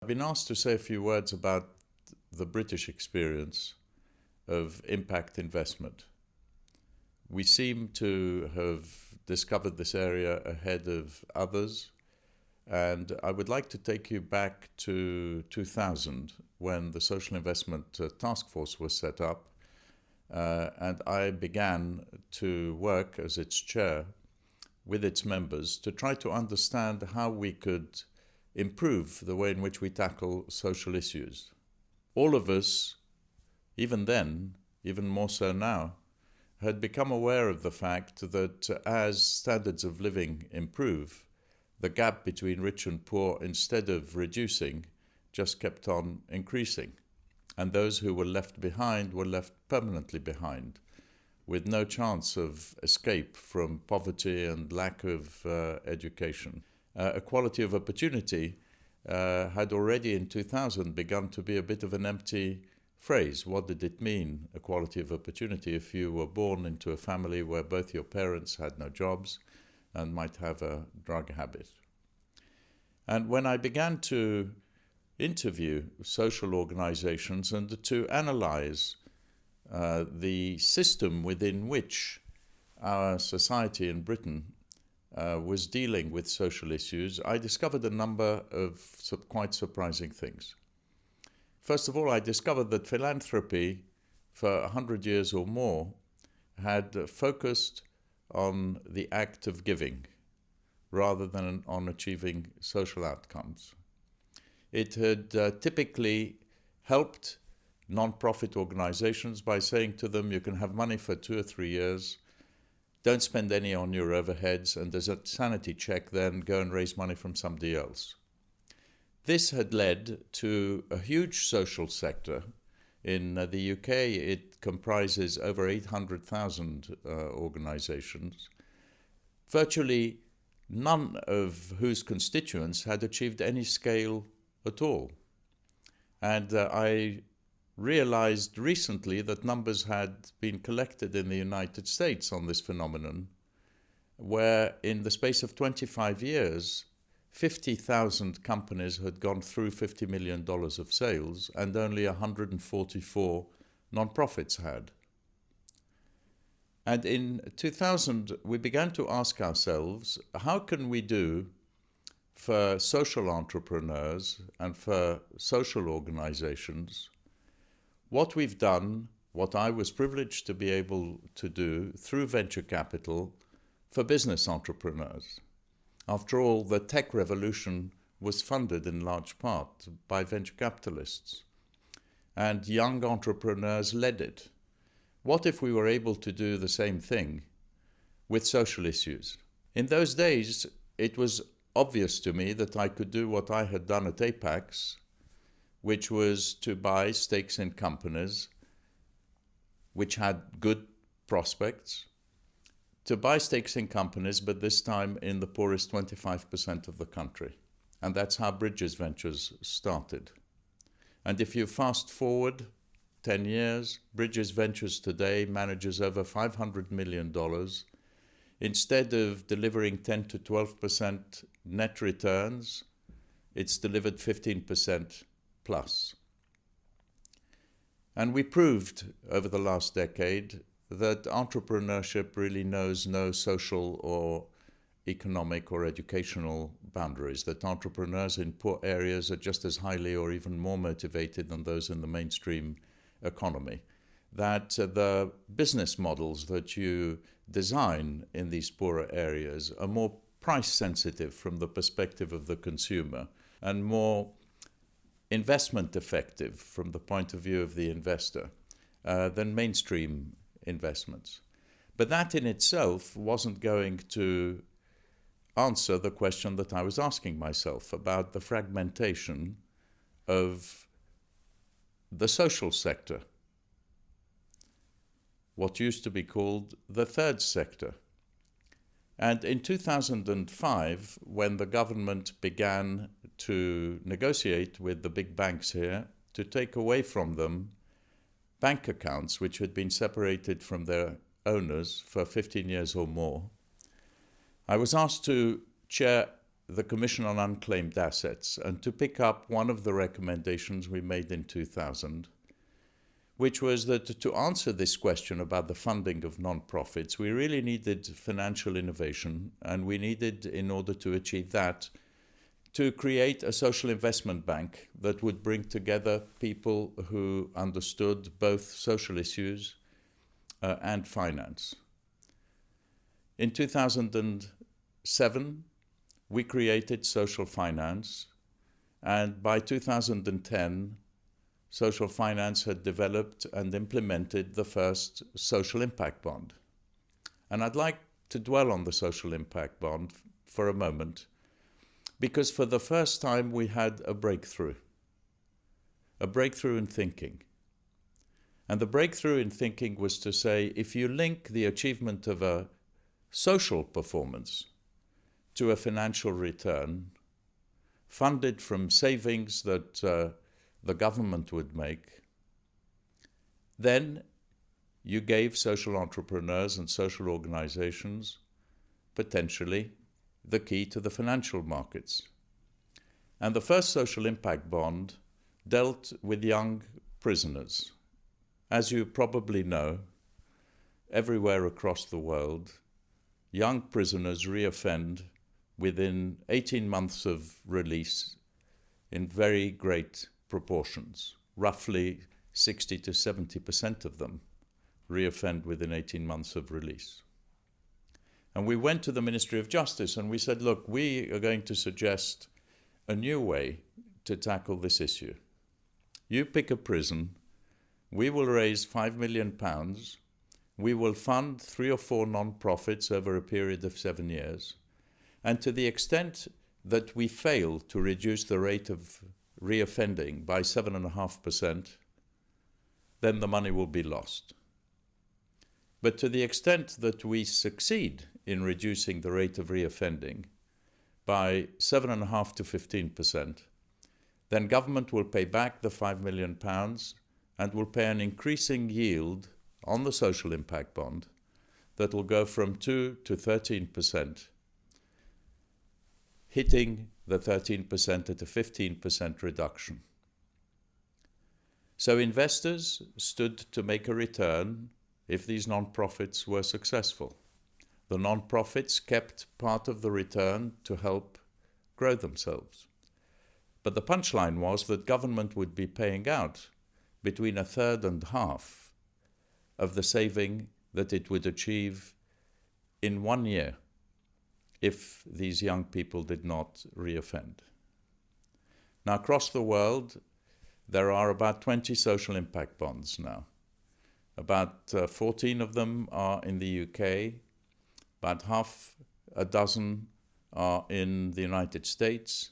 I've been asked to say a few words about the British experience of impact investment. We seem to have discovered this area ahead of others, and I would like to take you back to 2000 when the Social Investment Task Force was set up, and I began to work as its chair with its members to try to understand how we could improve the way in which we tackle social issues. All of us, even then, even more so now, had become aware of the fact that as standards of living improve, the gap between rich and poor, instead of reducing, just kept on increasing. And those who were left behind were left permanently behind, with no chance of escape from poverty and lack of education. Equality of opportunity had already in 2000 begun to be a bit of an empty phrase. What did it mean, equality of opportunity, if you were born into a family where both your parents had no jobs and might have a drug habit? And when I began to interview social organizations and to analyze the system within which our society in Britain was dealing with social issues, I discovered a number of quite surprising things. First of all, I discovered that philanthropy for 100 years or more had focused on the act of giving rather than on achieving social outcomes. It had typically helped non-profit organizations by saying to them, you can have money for 2 or 3 years, don't spend any on your overheads, and there's a sanity check, then go and raise money from somebody else. This had led to a huge social sector. In the UK, it comprises over 800,000 organizations, virtually none of whose constituents had achieved any scale at all. And I realized recently that numbers had been collected in the United States on this phenomenon, where in the space of 25 years, 50,000 companies had gone through $50 million of sales, and only 144 nonprofits had. And in 2000, we began to ask ourselves, how can we do for social entrepreneurs and for social organizations what we've done, what I was privileged to be able to do through venture capital for business entrepreneurs? After all, the tech revolution was funded in large part by venture capitalists, and young entrepreneurs led it. What if we were able to do the same thing with social issues? In those days, it was obvious to me that I could do what I had done at Apex, which was to buy stakes in companies which had good prospects, to buy stakes in companies, but this time in the poorest 25% of the country. And that's how Bridges Ventures started. And if you fast forward 10 years, Bridges Ventures today manages over $500 million. Instead of delivering 10 to 12% net returns, it's delivered 15% plus. And we proved over the last decade that entrepreneurship really knows no social or economic or educational boundaries, that entrepreneurs in poor areas are just as highly or even more motivated than those in the mainstream economy, that the business models that you design in these poorer areas are more price sensitive from the perspective of the consumer and more investment effective from the point of view of the investor than mainstream investments. But that in itself wasn't going to answer the question that I was asking myself about the fragmentation of the social sector, what used to be called the third sector. And in 2005, when the government began to negotiate with the big banks here to take away from them bank accounts which had been separated from their owners for 15 years or more, I was asked to chair the Commission on Unclaimed Assets and to pick up one of the recommendations we made in 2000, which was that to answer this question about the funding of non-profits, we really needed financial innovation, and we needed, in order to achieve that, to create a social investment bank that would bring together people who understood both social issues and finance. In 2007, we created social finance, and by 2010, social finance had developed and implemented the first social impact bond. And I'd like to dwell on the social impact bond for a moment, because for the first time we had a breakthrough in thinking. And the breakthrough in thinking was to say, if you link the achievement of a social performance to a financial return, funded from savings that the government would make, then you gave social entrepreneurs and social organizations potentially the key to the financial markets. And the first social impact bond dealt with young prisoners. As you probably know, everywhere across the world, young prisoners reoffend within 18 months of release in very great proportions. Roughly 60 to 70% of them reoffend within 18 months of release. And we went to the Ministry of Justice and we said, look, we are going to suggest a new way to tackle this issue. You pick a prison, we will raise £5 million, we will fund 3 or 4 non-profits over a period of 7 years, and to the extent that we fail to reduce the rate of reoffending by 7.5%, then the money will be lost. But to the extent that we succeed in reducing the rate of reoffending by 7.5% to 15%, then government will pay back the £5 million and will pay an increasing yield on the social impact bond that will go from 2 to 13%, hitting the 13% at a 15% reduction. So investors stood to make a return if these non-profits were successful. The non-profits kept part of the return to help grow themselves. But the punchline was that government would be paying out between a third and half of the saving that it would achieve in 1 year if these young people did not reoffend. Now, across the world, there are about 20 social impact bonds now. About 14 of them are in the UK, about half a dozen are in the United States,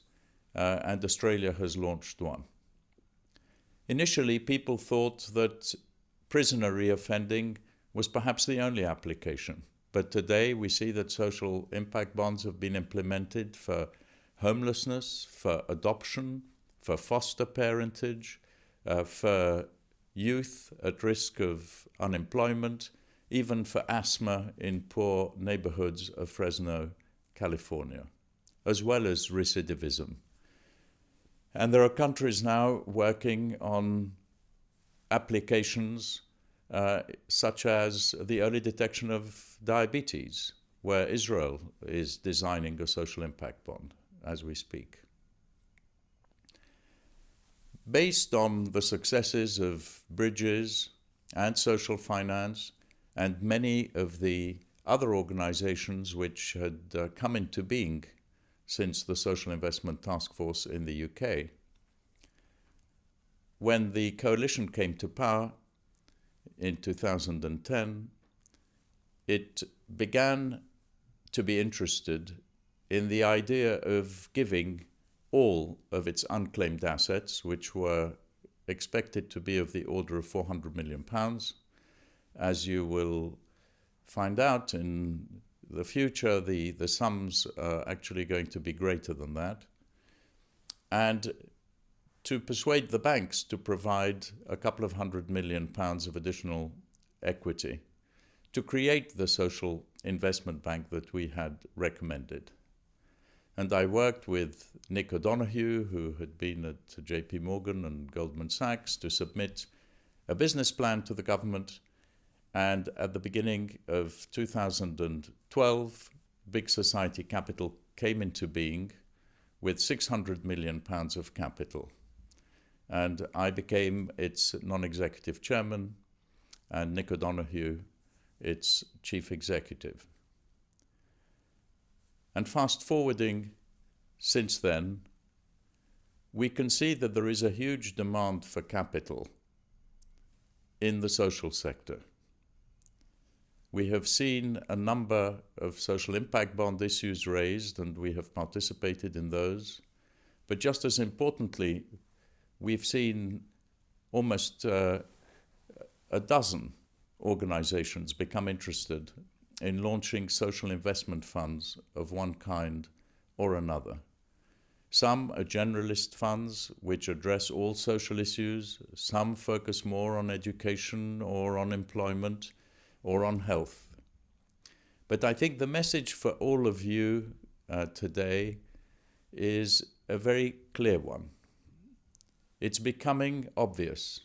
and Australia has launched one. Initially, people thought that prisoner reoffending was perhaps the only application, but today we see that social impact bonds have been implemented for homelessness, for adoption, for foster parentage, for youth at risk of unemployment, even for asthma in poor neighborhoods of Fresno, California, as well as recidivism. And there are countries now working on applications such as the early detection of diabetes, where Israel is designing a social impact bond as we speak. Based on the successes of Bridges and social finance and many of the other organizations which had come into being since the Social Investment Task Force in the UK, when the coalition came to power in 2010, it began to be interested in the idea of giving all of its unclaimed assets, which were expected to be of the order of £400 million. As you will find out in the future, the sums are actually going to be greater than that. And to persuade the banks to provide a couple of £100 million of additional equity to create the social investment bank that we had recommended. And I worked with Nick O'Donoghue, who had been at JP Morgan and Goldman Sachs, to submit a business plan to the government. And at the beginning of 2012, Big Society Capital came into being with £600 million of capital. And I became its non-executive chairman, and Nick O'Donoghue its chief executive. And fast forwarding since then, we can see that there is a huge demand for capital in the social sector. We have seen a number of social impact bond issues raised, and we have participated in those. But just as importantly, we've seen almost a dozen organizations become interested in launching social investment funds of one kind or another. Some are generalist funds which address all social issues. Some focus more on education or on employment or on health. But I think the message for all of you today is a very clear one. It's becoming obvious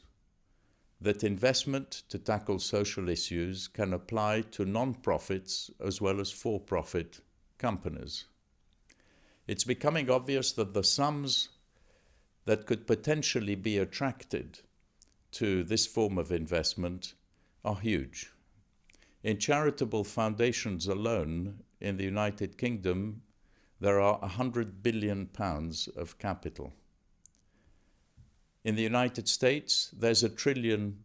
that investment to tackle social issues can apply to non-profits as well as for-profit companies. It's becoming obvious that the sums that could potentially be attracted to this form of investment are huge. In charitable foundations alone in the United Kingdom, there are £100 billion of capital. In the United States, there's $1 trillion.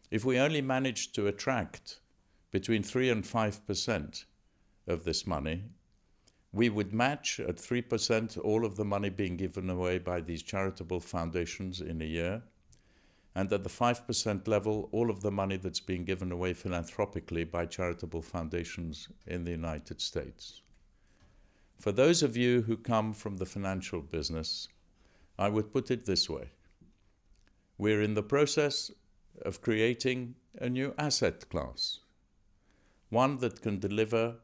If we only manage to attract between 3 and 5% of this money, we would match at 3% all of the money being given away by these charitable foundations in a year, and at the 5% level, all of the money that's being given away philanthropically by charitable foundations in the United States. For those of you who come from the financial business, I would put it this way. We're in the process of creating a new asset class, one that can deliver,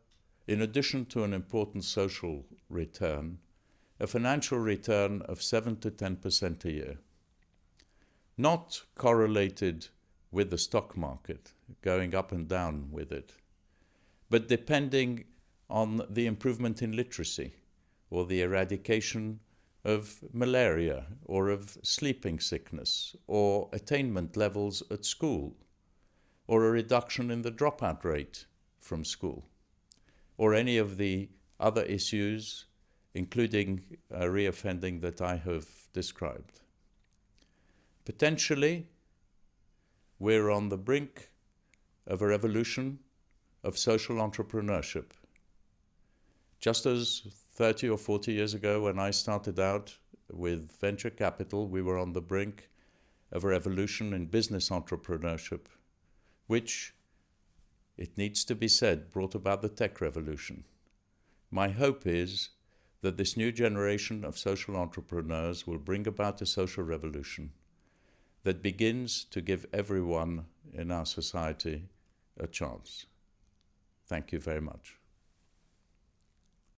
in addition to an important social return, a financial return of 7 to 10% a year. Not correlated with the stock market, going up and down with it, but depending on the improvement in literacy or the eradication of malaria or of sleeping sickness or attainment levels at school or a reduction in the dropout rate from school or any of the other issues, including reoffending, that I have described. Potentially, we're on the brink of a revolution of social entrepreneurship. Just as 30 or 40 years ago, when I started out with venture capital, we were on the brink of a revolution in business entrepreneurship, which, it needs to be said, brought about the tech revolution. My hope is that this new generation of social entrepreneurs will bring about a social revolution that begins to give everyone in our society a chance. Thank you very much.